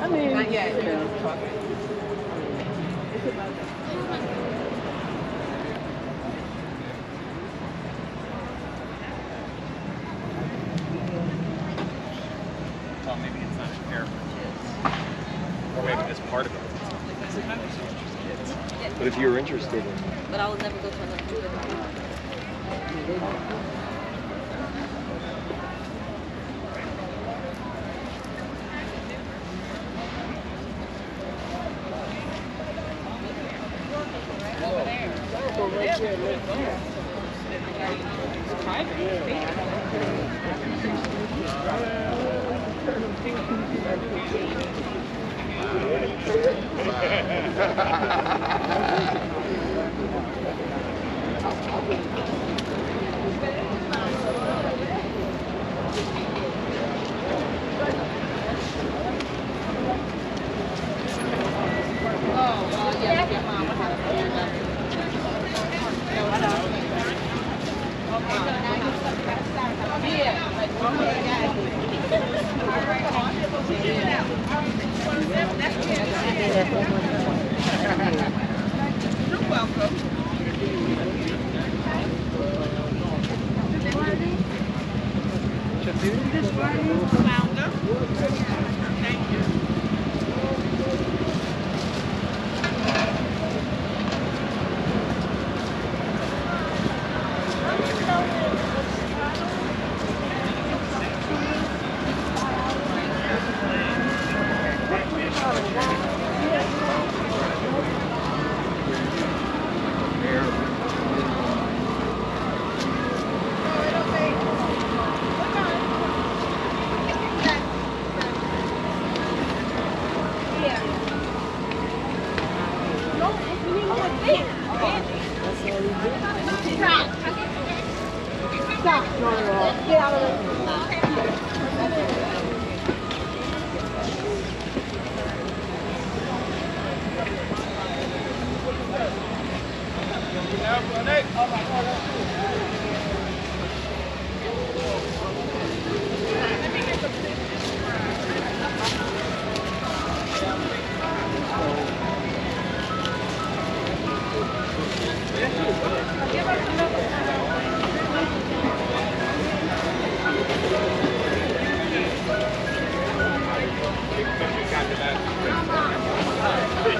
mean, Not yet. you know. Well, maybe it's not fair for kids. Or maybe this part of it. But if you're interested in But I will never go to another movie.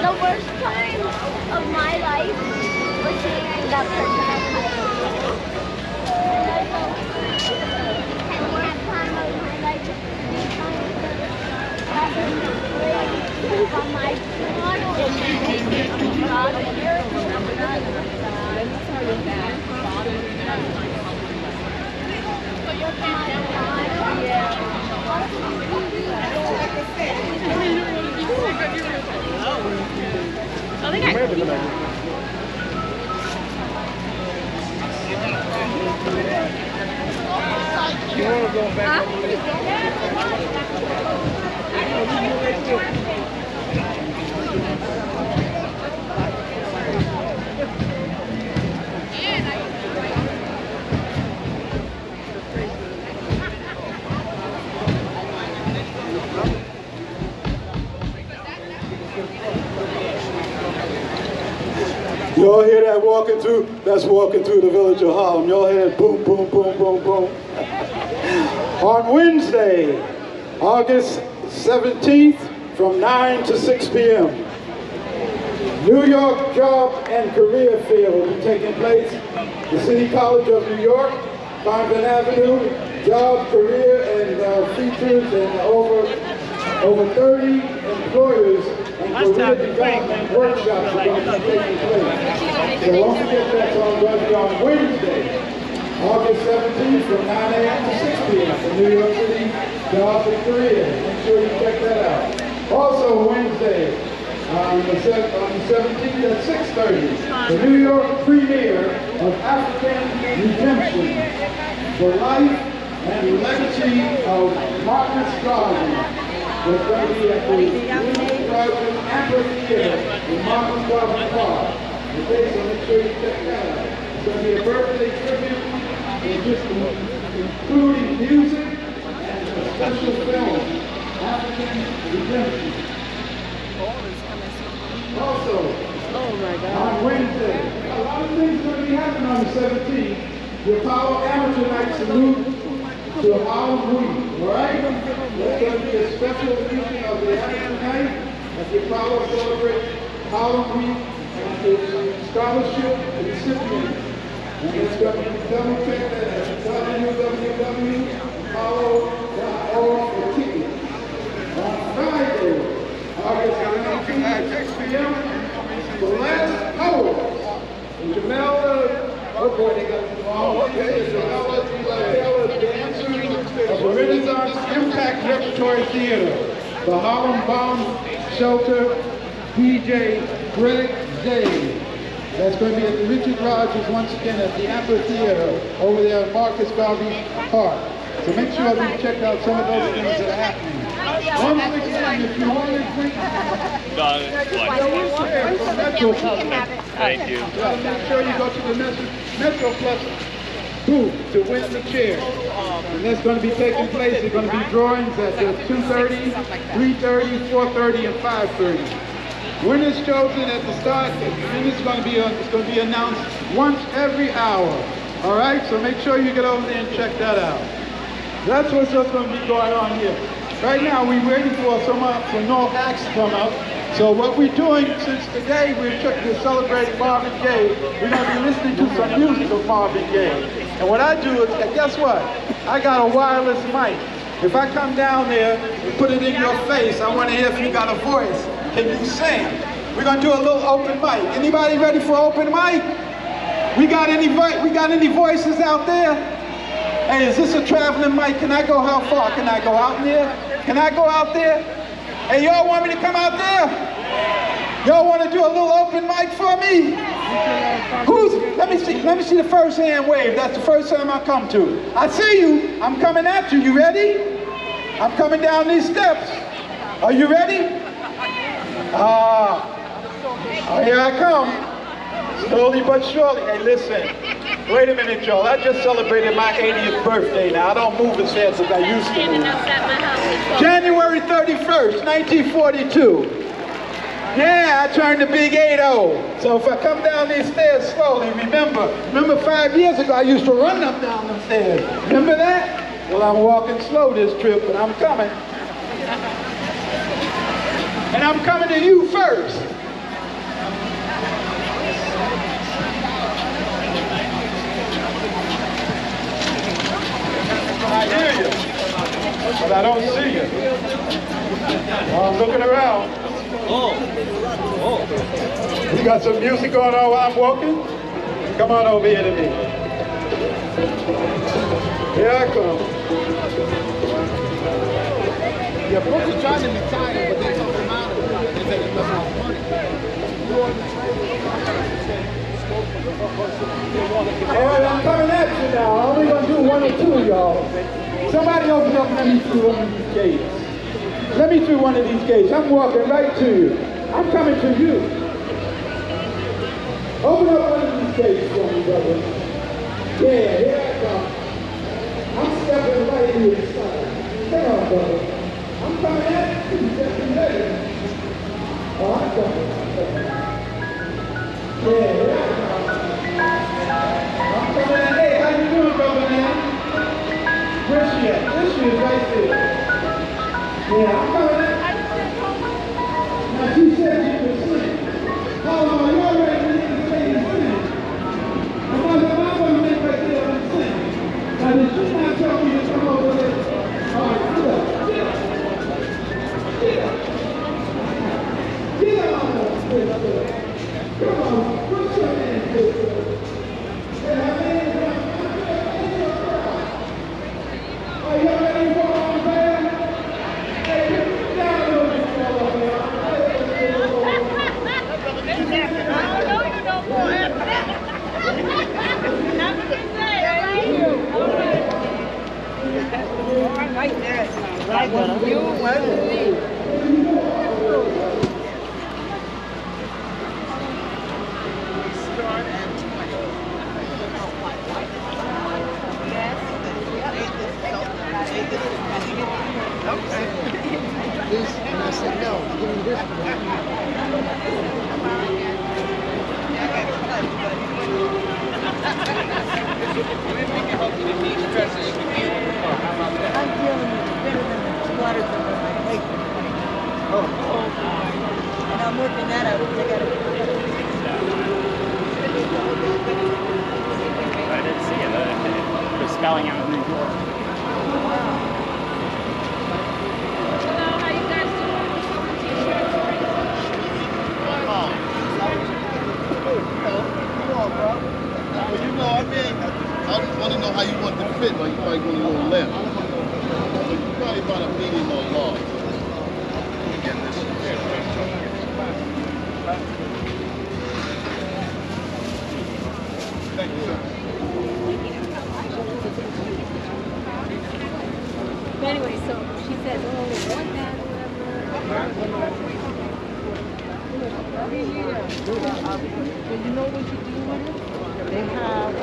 The worst time of my life was seeing that person at high school. And the worst time of my life was seeing that was from my I think I you want to go back Y'all hear that walking through? That's walking through the village of Harlem. Y'all hear that boom, boom, boom, boom, boom. On Wednesday, August 17th, from 9 to 6 p.m., New York Job and Career Fair will be taking place. The City College of New York, Compton Avenue, job, career, and features, and over 30 employers and career development workshops are going to be taking place. So don't forget that's on Wednesday, August 17th from 9 a.m. to 6 p.m. in New York City Job and Career. Make sure you check that out. Also Wednesday, on the 17th at 6:30, the New York premiere of African Redemption, the life and legacy of Marcus Garvey. It's going to be at the Williams Garden Amphitheater in Marcus Garvey Park. Okay, so make sure you check that out. It's going to be a birthday tribute, and just including music and a special film, African Redemption. On Wednesday. A lot of things are going to be happening on the 17th. The Apollo Amateur Night salute to Harlem Week, all right? That's going to be a special edition of the Amateur Night as the Apollo celebrates Harlem Week and its scholarship recipient. And it's going to be double check that at www.apollo.org for tickets. On Friday, August 19th at 6 p.m., the last hour, Jamel, oh boy, they got it wrong. Jamel dancer of the Renaissance Impact Repertory Theater, the Harlem Bomb Shelter, DJ Greg Zay. That's going to be at Richard Rogers once again at the Amphitheater over there at Marcus Garvey Park. So make sure that you check out some of those things that are happening. Once again, if you want to drink, Thank you. make sure you go to the Metro Plus booth to win the chair. And that's going to be taking place. There's going to be drawings at 2:30, 3:30, 4:30, and 5:30. Winners chosen at the start, and it's going to be announced once every hour. All right, so make sure you get over there and check that out. That's what's just going to be going on here. Right now, we're waiting for some North acts to come out. So what we're doing since today, we're celebrating Marvin Gaye. We're going to be listening to some music of Marvin Gaye. And what I do is, guess what? I got a wireless mic. If I come down there and put it in your face, I want to hear if you got a voice. Can you sing? We're gonna do a little open mic. Anybody ready for open mic? We got any voices out there? Hey, is this a traveling mic? Can I go how far? Can I go out in there? Can I go out there? Hey, y'all want me to come out there? Y'all want to do a little open mic for me? Let me see the first hand wave. That's the first time I come to. I see you. I'm coming at you. You ready? I'm coming down these steps. Are you ready? Here I come. Slowly but surely. Hey, listen. Wait a minute, y'all. I just celebrated my 80th birthday now. I don't move as fast as I used to move. January 31st, 1942. Yeah, I turned the big 80. So if I come down these stairs slowly, remember 5 years ago I used to run up down the stairs. Remember that? Well, I'm walking slow this trip, but I'm coming. And I'm coming to you first. I hear you, but I don't see you. Well, I'm looking around. We got some music going on while I'm walking. Come on over here to me. Here I come. Yeah, folks are trying to retire, but they don't come out of it. They take enough money. Hey, I'm coming at you now. I'm only going to do one or two, y'all. Somebody open up and let me through one of these gates. Let me through one of these gates. I'm walking right to you. I'm coming to you. Open up one of these gates for me, brother. Yeah, here I come. I'm stepping right here inside. Come on, brother. I'm coming at you. Just be ready. Oh, I'm coming. Yeah, here I come. I'm coming in. Hey, how you doing, brother, man? Where's she at? There she is, right there. Yeah, I'm coming in. Now, she said she could sing. Oh, you already need to say you sing. Because if I'm going to make right there and sing, now, did she not tell me to come over there? All right, get up. Get up. Get up. Get on. Come on, put your hands together. Are you ready for our band? No, I mean, I just want to know how you want to fit. Like, you probably going a little left. So you probably about a medium or large. Again, this is Thank you, sir. But anyway, so she says, oh, one man, Well, you know what you do with it? They have